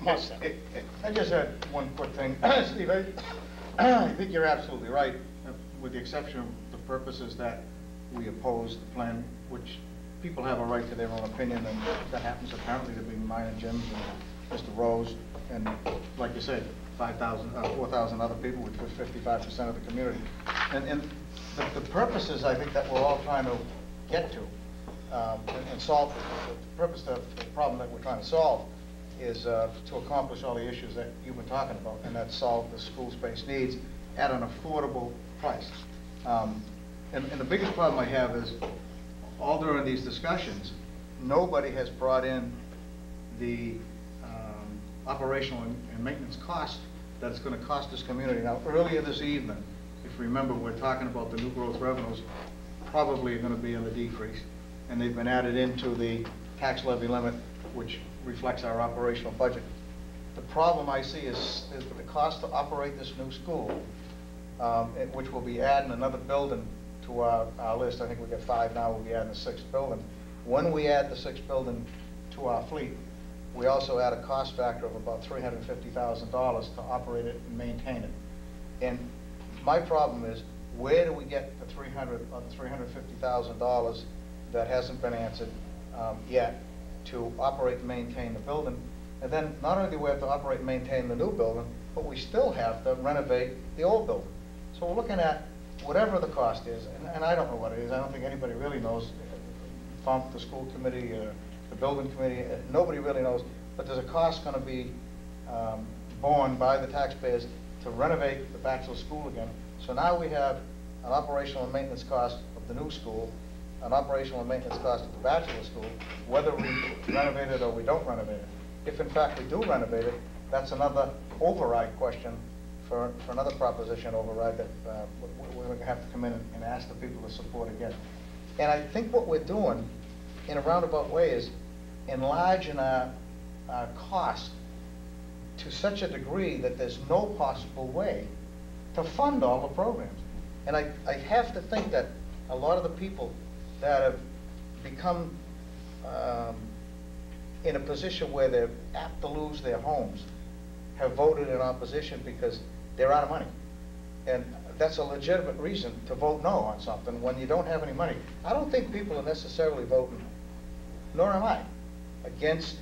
Must have. I just had one quick thing. Steve, I think you're absolutely right, with the exception of the purposes that we oppose the plan, which people have a right to their own opinion, and that happens apparently to be mine and Jim's and Mr. Rose, and like you said, 4,000 other people, which was 55% of the community. And the purposes, I think, that we're all trying to get to and solve, the purpose of the problem that we're trying to solve is to accomplish all the issues that you've been talking about, and that's solve the school space needs at an affordable price. And the biggest problem I have is, all during these discussions, nobody has brought in the operational and maintenance cost that it's going to cost this community. Now, earlier this evening, if you remember, we're talking about the new growth revenues probably are going to be in the decrease, and they've been added into the tax levy limit, which reflects our operational budget. The problem I see is the cost to operate this new school, which will be adding another building to our list. I think we've got 5 now, we'll be adding the 6th building. When we add the 6th building to our fleet, we also add a cost factor of about $350,000 to operate it and maintain it. And my problem is, where do we get the $350,000 that hasn't been answered yet to operate and maintain the building? And then not only do we have to operate and maintain the new building, but we still have to renovate the old building. So we're looking at whatever the cost is, and I don't know what it is. I don't think anybody really knows. The school committee, the building committee, nobody really knows. But there's a cost going to be borne by the taxpayers to renovate the bachelor school again. So now we have an operational and maintenance cost of the new school, an operational and maintenance cost of the bachelor school, whether we renovate it or we don't renovate it. If in fact we do renovate it, that's another override question for another proposition override that we're going to have to come in and ask the people to support again. And I think what we're doing in a roundabout way is enlarging our cost to such a degree that there's no possible way to fund all the programs. And I have to think that a lot of the people that have become in a position where they're apt to lose their homes have voted in opposition because they're out of money. And that's a legitimate reason to vote no on something when you don't have any money. I don't think people are necessarily voting, nor am I, against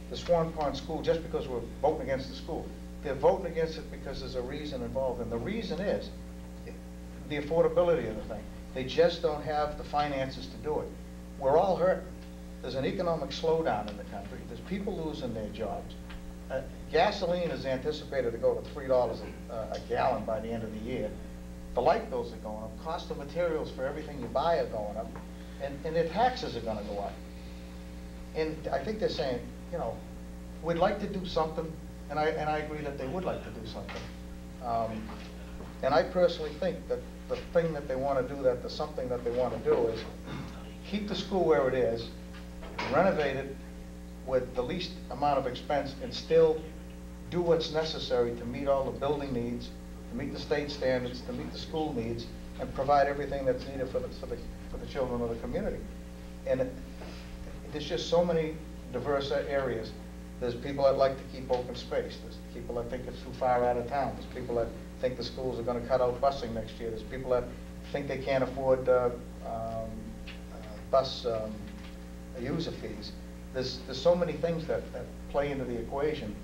the Swan Pond School just because we're voting against the school. They're voting against it because there's a reason involved, and the reason is the affordability of the thing. They just don't have the finances to do it. We're all hurt. There's an economic slowdown in the country. There's people losing their jobs. Gasoline is anticipated to go to $3 a gallon by the end of the year. The light bills are going up. Cost of materials for everything you buy are going up. And their taxes are going to go up. And I think they're saying, you know, we'd like to do something, and I agree that they would like to do something. And I personally think that the thing that they want to do, that the something that they want to do is keep the school where it is, renovate it with the least amount of expense, and still do what's necessary to meet all the building needs, to meet the state standards, to meet the school needs, and provide everything that's needed for the children of the community. And there's just so many diverse areas. There's people that like to keep open space. There's people that think it's too far out of town. There's people that think the schools are going to cut out busing next year. There's people that think they can't afford bus user fees. There's so many things that play into the equation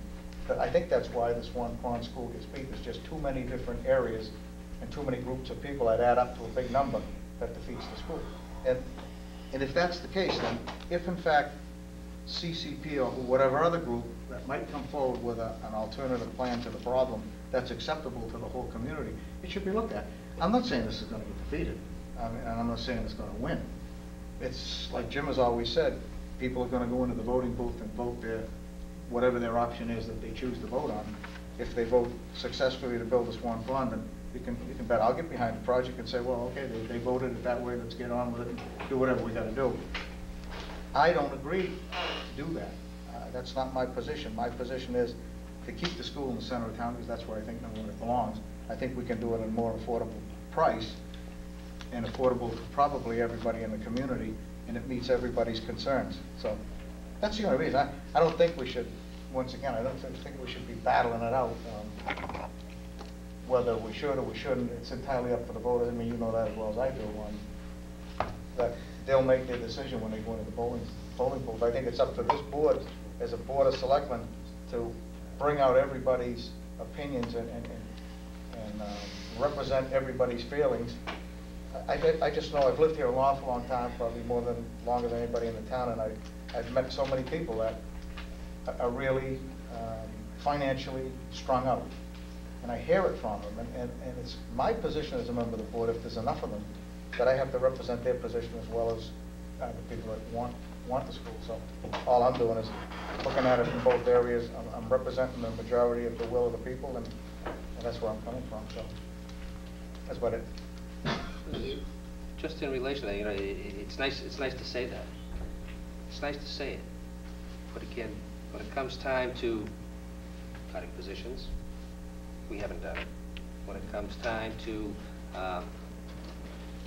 that I think that's why this Swan Pond School gets beat. There's just too many different areas and too many groups of people that add up to a big number that defeats the school. And if that's the case, then if in fact CCP or whatever other group that might come forward with an alternative plan to the problem that's acceptable to the whole community, it should be looked at. I'm not saying this is going to get defeated, and I'm not saying it's going to win. It's like Jim has always said, people are going to go into the voting booth and vote whatever their option is that they choose to vote on. If they vote successfully to build the Swan Pond, then you can bet I'll get behind the project and say, well, okay, they voted it that way, let's get on with it and do whatever we got to do. I don't agree to do that. That's not my position. My position is to keep the school in the center of town, because that's where I think number one it belongs. I think we can do it at a more affordable price, and affordable to probably everybody in the community, and it meets everybody's concerns. So That's the only reason. I don't think we should, once again, I don't think we should be battling it out. Whether we should or we shouldn't, it's entirely up to the voters. I mean, you know that as well as I do. That they'll make their decision when they go into the polling booth. I think it's up to this board, as a board of selectmen, to bring out everybody's opinions and represent everybody's feelings. I just know I've lived here a long, long time, probably longer than anybody in the town, and I've met so many people that are really financially strung out. And I hear it from them, and it's my position as a member of the board, if there's enough of them, that I have to represent their position as well as the people that want the school. So all I'm doing is looking at it from both areas. I'm representing the majority of the will of the people, and that's where I'm coming from. So that's about it. Just in relation to that, you know, it's nice to say that. It's nice to say it, but again, when it comes time to cutting positions, we haven't done it. When it comes time to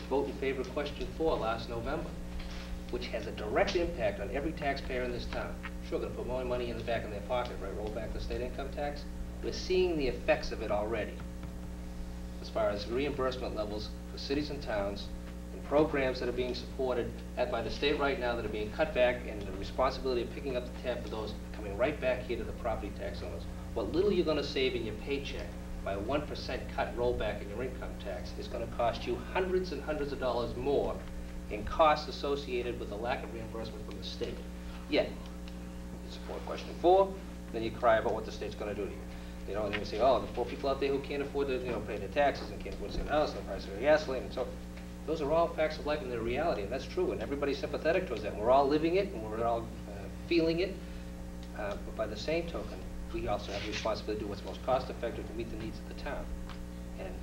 vote in favor of question 4 last November, which has a direct impact on every taxpayer in this town. Sure, they're going to put more money in the back of their pocket, right? Roll back the state income tax. We're seeing the effects of it already, as far as reimbursement levels for cities and towns and programs that are being supported by the state right now that are being cut back, and the responsibility of picking up the tab for those coming right back here to the property tax owners. What little you're going to save in your paycheck by a 1% cut rollback in your income tax is going to cost you hundreds and hundreds of dollars more in costs associated with the lack of reimbursement from the state. Yet, you support question 4, then you cry about what the state's going to do to you. You know, and then you say, oh, the poor people out there who can't afford to, pay their taxes and can't afford to save a house, and the price of their gasoline, and so those are all facts of life and their reality, and that's true, and everybody's sympathetic towards that. And we're all living it, and we're all feeling it, but by the same token, we also have the responsibility to do what's most cost-effective to meet the needs of the town. And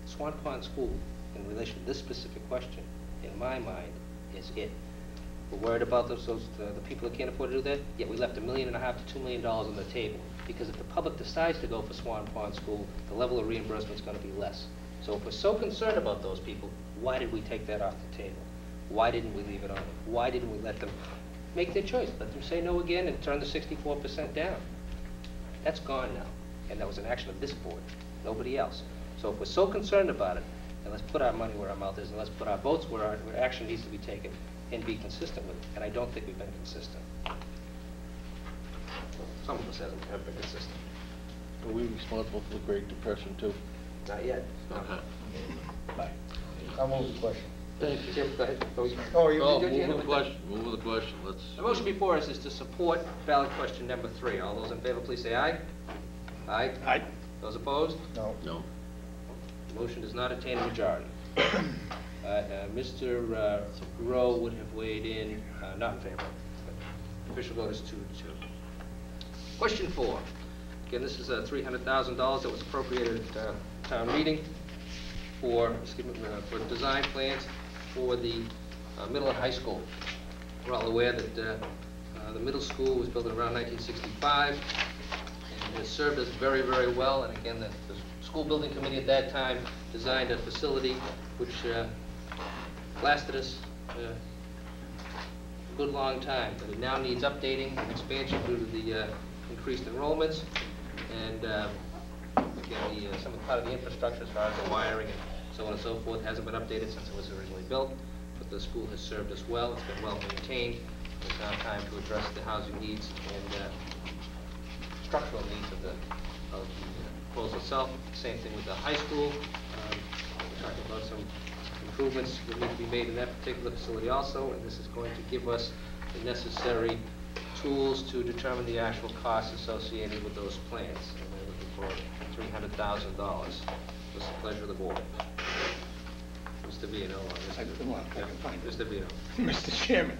Swan Pond School, in relation to this specific question, in my mind, is it. We're worried about the people that can't afford to do that, yet we left $1.5 million to $2 million on the table. Because if the public decides to go for Swan Pond School, the level of reimbursement is going to be less. So if we're so concerned about those people, why did we take that off the table? Why didn't we leave it on? Why didn't we let them make their choice? Let them say no again and turn the 64% down. That's gone now. And that was an action of this board, nobody else. So if we're so concerned about it, then let's put our money where our mouth is, and let's put our votes where action needs to be taken and be consistent with it. And I don't think we've been consistent. Some of us have been consistent. Are we responsible for the Great Depression too? Not yet. Okay. Bye. I'll move the question. Thank you. Jim, go ahead. Oh, Move the question. Move the question. Let's. The motion before us is to support ballot question number 3. All those in favor, please say aye. Aye. Aye. Those opposed? No. No. The motion does not attain a majority. Mr. Rowe would have weighed in not in favor. Official vote is 2-2. Question 4. Again, this is $300,000 that was appropriated at town meeting for design plans for the middle and high school. We're all aware that the middle school was built around 1965 and has served us very, very well. And again, the school building committee at that time designed a facility which lasted us a good long time, but it now needs updating and expansion due to the increased enrollments, and again, some part of the infrastructure as far as the wiring and so on and so forth hasn't been updated since it was originally built, but the school has served us well. It's been well maintained. It's now time to address the housing needs and structural needs of the proposal itself. Same thing with the high school. We're talking about some improvements that need to be made in that particular facility also, and this is going to give us the necessary tools to determine the actual costs associated with those plans. And we're looking for $300,000. What's the pleasure of the board? Mr. Vino. Mr. Vino. Mr. Chairman,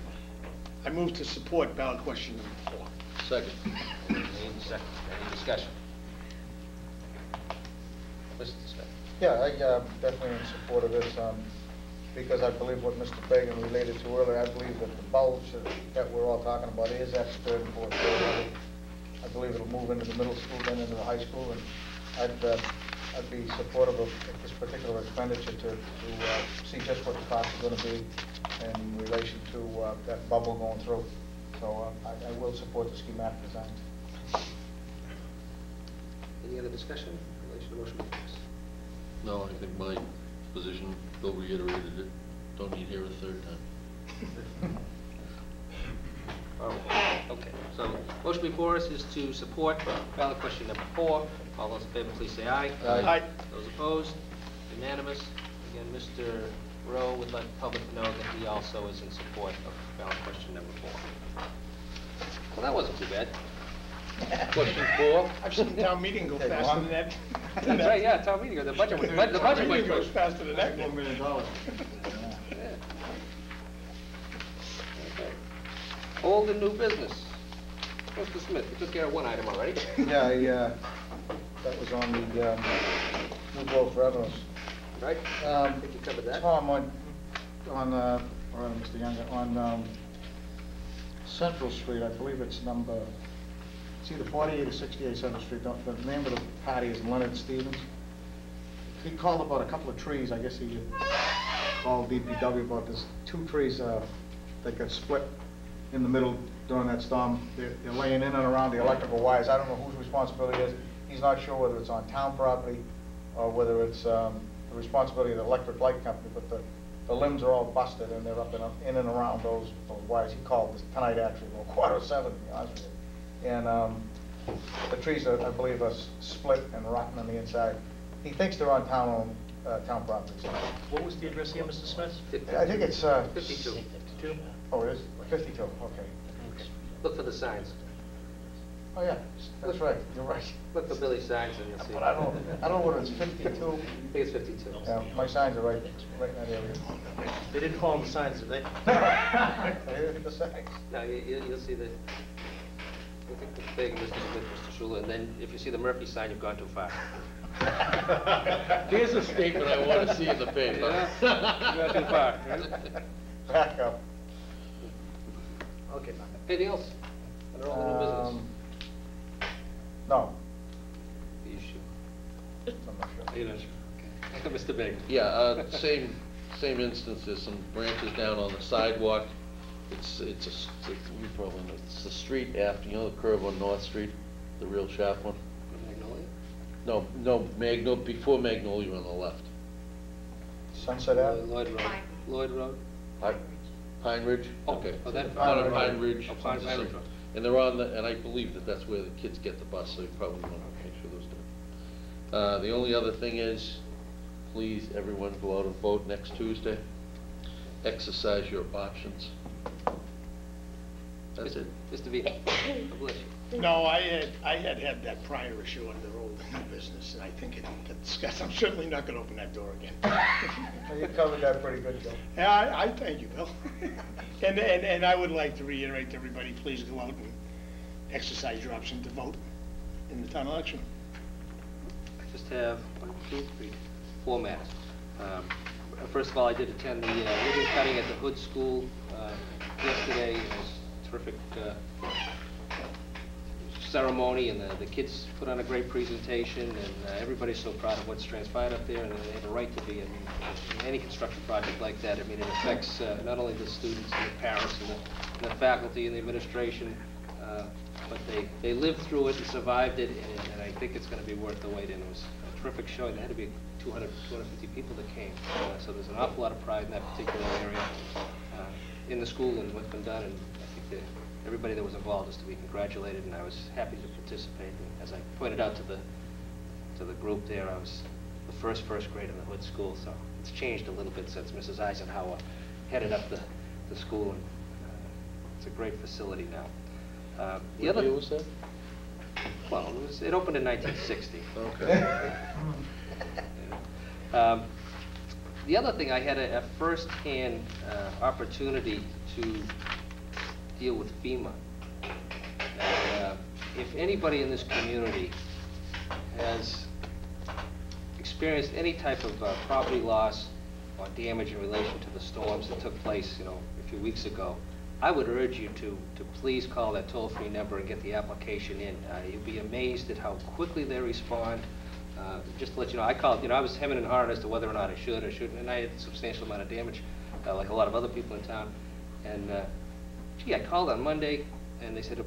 I move to support ballot question number 4. Second. Any discussion? Mr. Scott. Yeah, I definitely in support of this, because I believe what Mr. Fagan related to earlier, I believe that the bulge that we're all talking about is at the 3rd and 4th grade level. I believe it'll move into the middle school, then into the high school, and I'd be supportive of this particular expenditure to see just what the cost is going to be in relation to that bubble going through. So I will support the schematic design. Any other discussion in relation to motion before us? No, I think my position, Bill reiterated it, don't need here a third time. Okay, so motion before us is to support ballot question number 4. All those in favor, please say aye. Aye. Those opposed? Unanimous. Again, Mr. Rowe would let the public know that he also is in support of ballot question number 4. Well, that wasn't too bad. Question 4? I've seen town meeting go Take faster one. than that. That's right, yeah, town meeting, the budget, the budget Town meeting went goes through. faster than that. $1 million. Yeah. Okay. Old and new business. Mr. Smith, you took care of one item already. Yeah, that was on the new growth revenues. Right? I think you covered that. Tom, or Mr. Younger, on Central Street, I believe it's either 48 or 68 Central Street. The name of the party is Leonard Stevens. He called about a couple of trees. I guess he called DPW about this. 2 trees that got split in the middle during that storm. They're laying in and around the electrical wires. I don't know whose responsibility it is. He's not sure whether it's on town property or whether it's the responsibility of the electric light company, but the limbs are all busted and they're up in and around those wires. He called this tonight actually, about 6:45, to be honest with you. And the trees, I believe, are split and rotten on the inside. He thinks they're on town property. So. What was the address here, Mr. Smith? I think it's 52. 52? Oh, it is 52. Okay. Look for the signs. Oh yeah, that's right. You're right. Look for Billy's signs and you'll see. But I don't know whether it's 52. I think it's 52. Yeah, my signs are right in that area. They didn't call them signs, did they? The signs. No, you'll see the, I think the big Mr. Smith, Mr. Schuler, and then if you see the Murphy sign, you've gone too far. Here's a statement I want to see in the paper. Yeah, you've gone too far. Right? Back up. Okay, fine. Anything else? Under all the new business? No, Are you sure? I'm not sure. Are you not sure? Okay. Mr. Big. Yeah, same instance, there's some branches down on the sidewalk. You probably know, it's the street after, you know the curve on North Street, the real sharp one? Magnolia? No, before Magnolia on the left. Sunset Ave? Lloyd Road. Lloyd Road? Pine Ridge? Oh, Okay. oh, that- On Pine Ridge. Oh, Pine Ridge. And they're and I believe that's where the kids get the bus, so you probably want to make sure those do. The only other thing is, please, everyone go out and vote next Tuesday. Exercise your options. That's it. Mr. V. God bless you. No, I had that prior issue under old and new business, and I think it got discussed. I'm certainly not gonna open that door again. You covered that pretty good, Joe. Yeah, I thank you, Bill. And I would like to reiterate to everybody, please go out and exercise your option to vote in the town election. I just have 4 matters. First of all, I did attend the ribbon cutting at the Hood School yesterday. It was a terrific ceremony, and the kids put on a great presentation, and everybody's so proud of what's transpired up there, and they have a right to be in any construction project like that. I mean, it affects not only the students and the parents and the faculty and the administration, but they lived through it and survived it, and I think it's going to be worth the wait. And it was a terrific showing. There had to be 250 people that came, so there's an awful lot of pride in that particular area in the school and what's been done, and I think everybody that was involved is to be congratulated, and I was happy to participate. And as I pointed out to the group there, I was the first grade in the Hood School, so it's changed a little bit since Mrs. Eisenhower headed up the school, and it's a great facility now. What year was that? Well, it opened in 1960. Okay. The other thing, I had a first-hand opportunity to deal with FEMA. And, if anybody in this community has experienced any type of property loss or damage in relation to the storms that took place, a few weeks ago, I would urge you to please call that toll-free number and get the application in. You'll be amazed at how quickly they respond. Just to let you know, I called, I was hemming and hawing as to whether or not I should or shouldn't, and I had a substantial amount of damage, like a lot of other people in town. And Gee, I called on Monday, and they said it'll be